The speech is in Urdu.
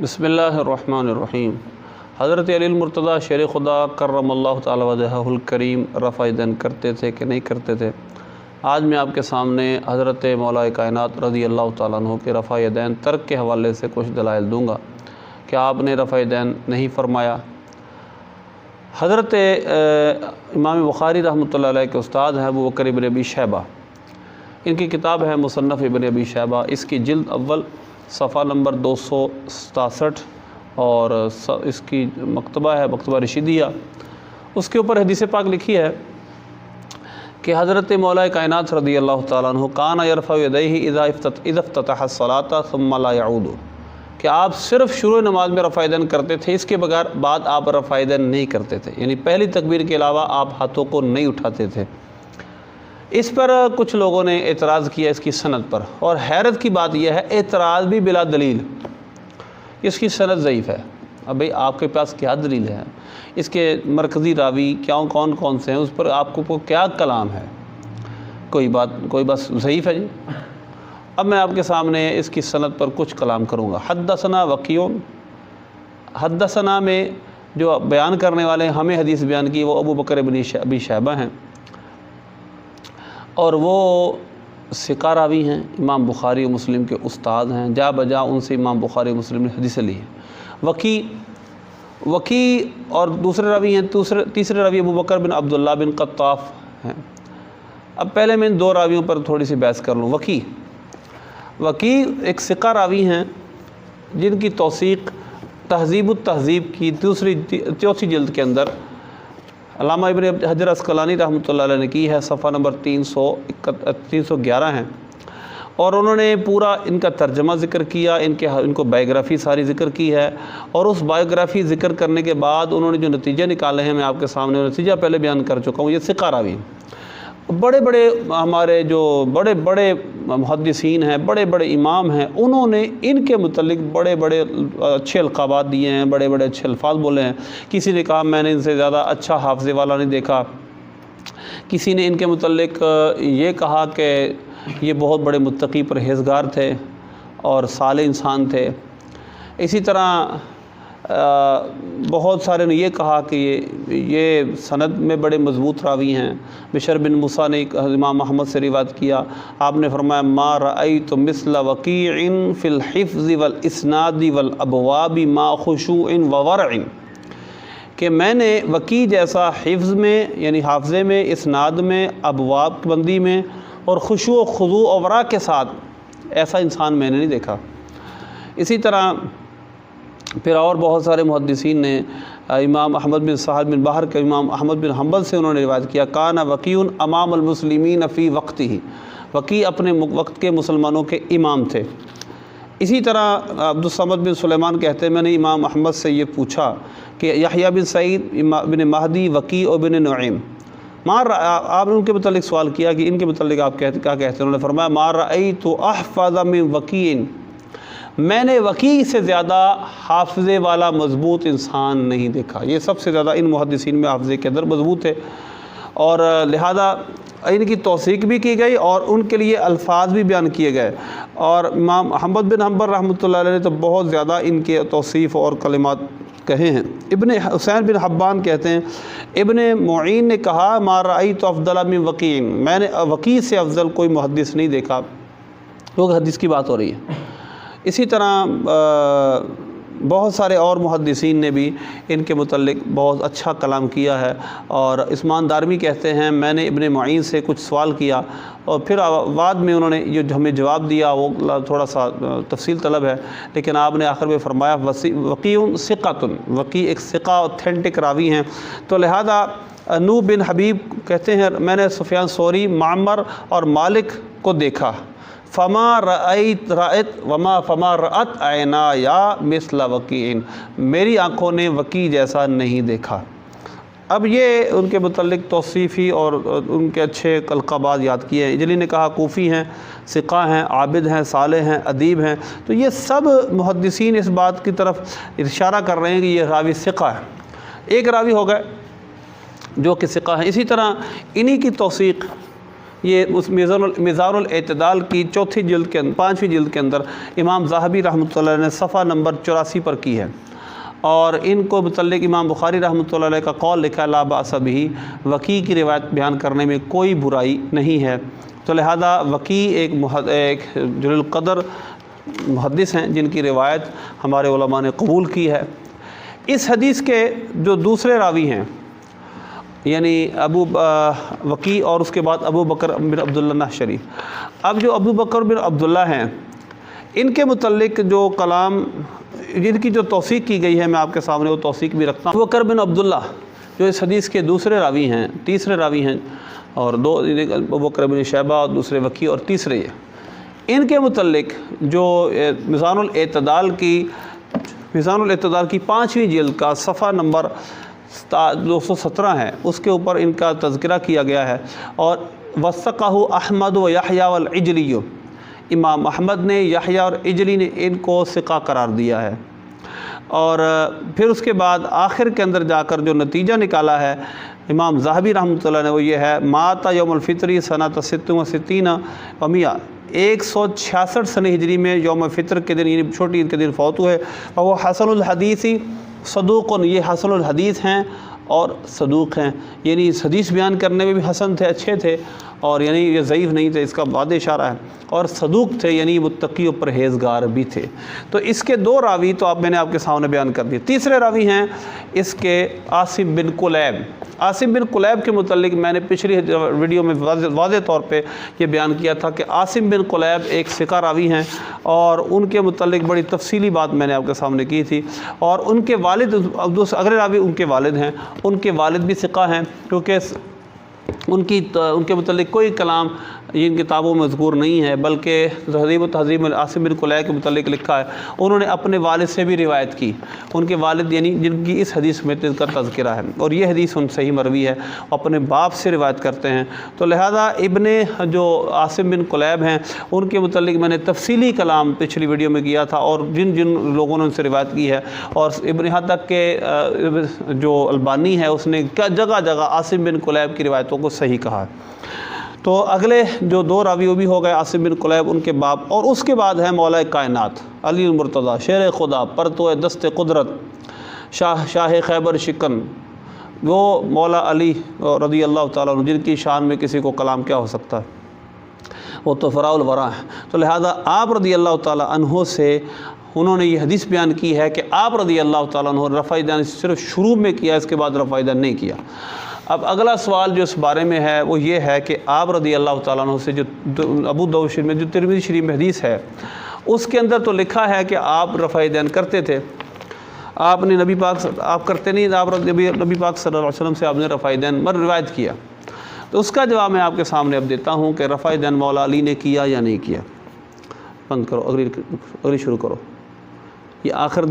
بسم اللہ الرحمن الرحیم۔ حضرت علی المرتضی شیر خدا کرم اللہ تعالی وجہہ الکریم رفع یدین کرتے تھے کہ نہیں کرتے تھے؟ آج میں آپ کے سامنے حضرت مولا کائنات رضی اللہ تعالیٰ عنہ کے رفع یدین ترک کے حوالے سے کچھ دلائل دوں گا کہ آپ نے رفع یدین نہیں فرمایا۔ حضرت امام بخاری رحمۃ اللہ علیہ کے استاد ہیں ابو بکر ابن ابی شیبہ، ان کی کتاب ہے مصنف ابن ابی شیبہ، اس کی جلد اول صفحہ نمبر 267 اور اس کی مکتبہ ہے مکتبہ رشیدیہ، اس کے اوپر حدیث پاک لکھی ہے کہ حضرت مولا کائنات رضی اللہ تعالیٰ عنہ کان یرفع یدیہ اذا افتتح الصلاۃ ثم لا یعود، کہ آپ صرف شروع نماز میں رفع یدین کرتے تھے، اس کے بغیر بعد آپ رفع یدین نہیں کرتے تھے، یعنی پہلی تکبیر کے علاوہ آپ ہاتھوں کو نہیں اٹھاتے تھے۔ اس پر کچھ لوگوں نے اعتراض کیا اس کی سند پر، اور حیرت کی بات یہ ہے اعتراض بھی بلا دلیل، اس کی سند ضعیف ہے۔ اب بھئی آپ کے پاس کیا دلیل ہے؟ اس کے مرکزی راوی کون سے ہیں، اس پر آپ کو کیا کلام ہے؟ کوئی بس ضعیف ہے جی۔ اب میں آپ کے سامنے اس کی سند پر کچھ کلام کروں گا۔ حدثنا وکیع، حدثنا میں جو بیان کرنے والے ہیں ہمیں حدیث بیان کی وہ ابو بکر ابن ابی شیبہ ہیں، اور وہ ثقہ راوی ہیں، امام بخاری و مسلم کے استاد ہیں، جا بجا ان سے امام بخاری و مسلم نے حدیث لی ہے۔ وکیع اور دوسرے راوی ہیں، تیسرے راوی ابو بکر بن عبداللہ بن قطاف ہیں۔ اب پہلے میں ان دو راویوں پر تھوڑی سی بحث کر لوں۔ وکیع ایک ثقہ راوی ہیں جن کی توثیق تہذیب التہذیب کی چوتھی جلد کے اندر علامہ ابن حجر عسقلانی رحمۃ اللہ علیہ نے کی ہے، صفحہ نمبر 311 ہیں، اور انہوں نے پورا ان کا ترجمہ ذکر کیا، ان کو بائیوگرافی ساری ذکر کی ہے، اور اس بائیوگرافی ذکر کرنے کے بعد انہوں نے جو نتیجے نکالے ہیں میں آپ کے سامنے وہ نتیجہ پہلے بیان کر چکا ہوں۔ یہ ثقہ راوی ہیں، بڑے ہمارے جو بڑے محدثین ہیں، بڑے امام ہیں، انہوں نے ان کے متعلق بڑے اچھے القابات دیے ہیں، بڑے اچھے الفاظ بولے ہیں۔ کسی نے کہا میں نے ان سے زیادہ اچھا حافظے والا نہیں دیکھا، کسی نے ان کے متعلق یہ کہا کہ یہ بہت بڑے متقی پرہیزگار تھے اور صالح انسان تھے۔ اسی طرح بہت سارے نے یہ کہا کہ یہ سند میں بڑے مضبوط راوی ہیں۔ بشر بن موسیٰ نے امام محمد سے روایت کیا، آپ نے فرمایا ما رأیت مثل وکیع فی الحفظ والاسناد والابواب ما خشوع وورع، کہ میں نے وکیع جیسا حفظ میں یعنی حافظے میں، اسناد میں، ابواب بندی میں، اور خشوع و خضوع اور ورع کے ساتھ ایسا انسان میں نے نہیں دیکھا۔ اسی طرح پھر اور بہت سارے محدثین نے امام احمد بن سعد بن بحر کے امام احمد بن حنبل سے انہوں نے روایت کیا کان وکیع امام المسلمین فی وقتہ، وکیع اپنے وقت کے مسلمانوں کے امام تھے۔ اسی طرح عبدالصمد بن سلیمان کہتے ہیں میں نے امام احمد سے یہ پوچھا کہ یحییٰ بن سعید بن مہدی وکیع و بن نعیم، آپ نے ان کے متعلق سوال کیا کہ ان کے متعلق آپ کیا کہتے ہیں؟ انہوں نے فرمایا ما رأیت احفظ من وکیع، میں نے وکیع سے زیادہ حافظے والا مضبوط انسان نہیں دیکھا۔ یہ سب سے زیادہ ان محدثین میں حافظے کے اندر مضبوط ہے، اور لہذا ان کی توثیق بھی کی گئی اور ان کے لیے الفاظ بھی بیان کیے گئے، اور امام احمد بن حنبل رحمۃ اللہ علیہ نے تو بہت زیادہ ان کے توصیف اور کلمات کہے ہیں۔ ابن حسین بن حبان کہتے ہیں ابن معین نے کہا ما رأیت افضل من وکیع، میں نے وکیع سے افضل کوئی محدث نہیں دیکھا، کیونکہ حدیث کی بات ہو رہی ہے۔ اسی طرح بہت سارے اور محدثین نے بھی ان کے متعلق بہت اچھا کلام کیا ہے، اور عثمان دارمی کہتے ہیں میں نے ابن معین سے کچھ سوال کیا اور پھر بعد میں انہوں نے یہ ہمیں جواب دیا، وہ تھوڑا سا تفصیل طلب ہے، لیکن آپ نے آخر میں فرمایا وکیع ثقۃ، وکیع ایک ثقہ اوتھینٹک راوی ہیں۔ تو لہذا نو بن حبیب کہتے ہیں میں نے سفیان ثوری، معمر اور مالک کو دیکھا، فما رأت عینایا مثل وکیع، میری آنکھوں نے وکیع جیسا نہیں دیکھا۔ اب یہ ان کے متعلق توصیفی اور ان کے اچھے القابات یاد کیے ہیں۔ اجلی نے کہا کوفی ہیں، ثقہ ہیں، عابد ہیں، صالح ہیں، ادیب ہیں، تو یہ سب محدثین اس بات کی طرف اشارہ کر رہے ہیں کہ یہ راوی ثقہ ہے۔ ایک راوی ہو گئے جو کہ ثقہ ہیں۔ اسی طرح انہی کی توثیق یہ اس میزان الاعتدال کی چوتھی جلد کے 5ویں جلد کے اندر امام ذہبی رحمۃ اللہ علیہ نے صفحہ نمبر 84 پر کی ہے، اور ان کو متعلق امام بخاری رحمۃ اللہ علیہ کا قول لکھا ہے لا بأس بہ، وکی کی روایت بیان کرنے میں کوئی برائی نہیں ہے۔ تو لہذا وکی ایک جلیل القدر محدث ہیں جن کی روایت ہمارے علماء نے قبول کی ہے۔ اس حدیث کے جو دوسرے راوی ہیں یعنی وکی اور اس کے بعد ابو بکر بن عبداللہ نحشری، اب جو ابو بکر بن عبداللہ ہیں ان کے متعلق جو کلام جن کی جو توثیق کی گئی ہے میں آپ کے سامنے وہ توثیق بھی رکھتا ہوں۔ ابو بکر بن عبداللہ جو اس حدیث کے دوسرے راوی ہیں، تیسرے راوی ہیں، اور دو ابو بکر بن شیبہ اور دوسرے وکی اور تیسرے یہ، ان کے متعلق جو میزان الاعتدال کی 5ویں جلد کا صفحہ نمبر 217 ہے، اس کے اوپر ان کا تذکرہ کیا گیا ہے، اور وثقہ احمد و یحییٰ والعجلی، امام احمد نے، یحییٰ اور عجلی نے ان کو ثقہ قرار دیا ہے۔ اور پھر اس کے بعد آخر کے اندر جا کر جو نتیجہ نکالا ہے امام ذہبی رحمۃ اللہ نے وہ یہ ہے مات یوم الفطری سنۃ 66 و 100، 166 سنہ ہجری میں یوم فطر کے دن یعنی چھوٹی عید کے دن فوت ہوئے، اور وہ حسن الحدیثی صدوق، یہ حسن الحدیث ہیں اور صدوق ہیں، یعنی اس حدیث بیان کرنے میں بھی حسن تھے، اچھے تھے، اور یعنی یہ ضعیف نہیں تھے، اس کا بعد اشارہ ہے، اور صدوق تھے یعنی متقی و پرہیزگار بھی تھے۔ تو اس کے 2 راوی تو میں نے آپ کے سامنے بیان کر دیے۔ تیسرے راوی ہیں اس کے عاصم بن کلیب۔ عاصم بن کلیب کے متعلق میں نے پچھلی ویڈیو میں واضح طور پہ یہ بیان کیا تھا کہ عاصم بن کلیب ایک ثقہ راوی ہیں، اور ان کے متعلق بڑی تفصیلی بات میں نے آپ کے سامنے کی تھی، اور ان کے والد اگلے راوی ان کے والد ہیں، ان کے والد بھی ثقہ ہیں، کیونکہ ان کے متعلق کوئی کلام ان کتابوں میں مذکور نہیں ہے، بلکہ تہذیب و تہذیب میں عاصم بن کلیب کے متعلق لکھا ہے انہوں نے اپنے والد سے بھی روایت کی، ان کے والد یعنی جن کی اس حدیث میں کا تذکرہ ہے، اور یہ حدیث ان صحیح مروی ہے، اپنے باپ سے روایت کرتے ہیں۔ تو لہذا ابن جو عاصم بن کلیب ہیں ان کے متعلق میں نے تفصیلی کلام پچھلی ویڈیو میں کیا تھا، اور جن لوگوں نے ان سے روایت کی ہے، اور ابن یہاں تک کہ جو البانی ہے اس نے جگہ جگہ عاصم بن کلیب کی روایتوں کو صحیح کہا ہے۔ تو اگلے جو 2 راوی وہ بھی ہو گئے عاصم بن کلیب، ان کے باپ، اور اس کے بعد ہے مولا کائنات علی المرتضی، شیر خدا، پرتو دست قدرت، شاہ خیبر شکن، وہ مولا علی رضی اللہ تعالیٰ عنہ جن کی شان میں کسی کو کلام کیا ہو سکتا ہے، وہ تو فراء الورا ہے۔ تو لہذا آپ رضی اللہ تعالیٰ عنہ سے انہوں نے یہ حدیث بیان کی ہے کہ آپ رضی اللہ تعالیٰ عنہ رفع یدین صرف شروع میں کیا، اس کے بعد رفع یدین نہیں کیا۔ اب اگلا سوال جو اس بارے میں ہے وہ یہ ہے کہ آپ رضی اللہ تعالیٰ عنہ سے جو ابو داؤد شریف میں جو ترمذی شریف میں حدیث ہے اس کے اندر تو لکھا ہے کہ آپ رفع یدین کرتے تھے، آپ نے نبی پاک آپ کرتے نہیں، آپ نبی پاک صلی اللہ علیہ وسلم سے آپ نے رفع یدین پر روایت کیا۔ تو اس کا جواب میں آپ کے سامنے اب دیتا ہوں کہ رفع یدین مولا علی نے کیا یا نہیں کیا۔ بند کرو، اگلی شروع کرو، یہ آخر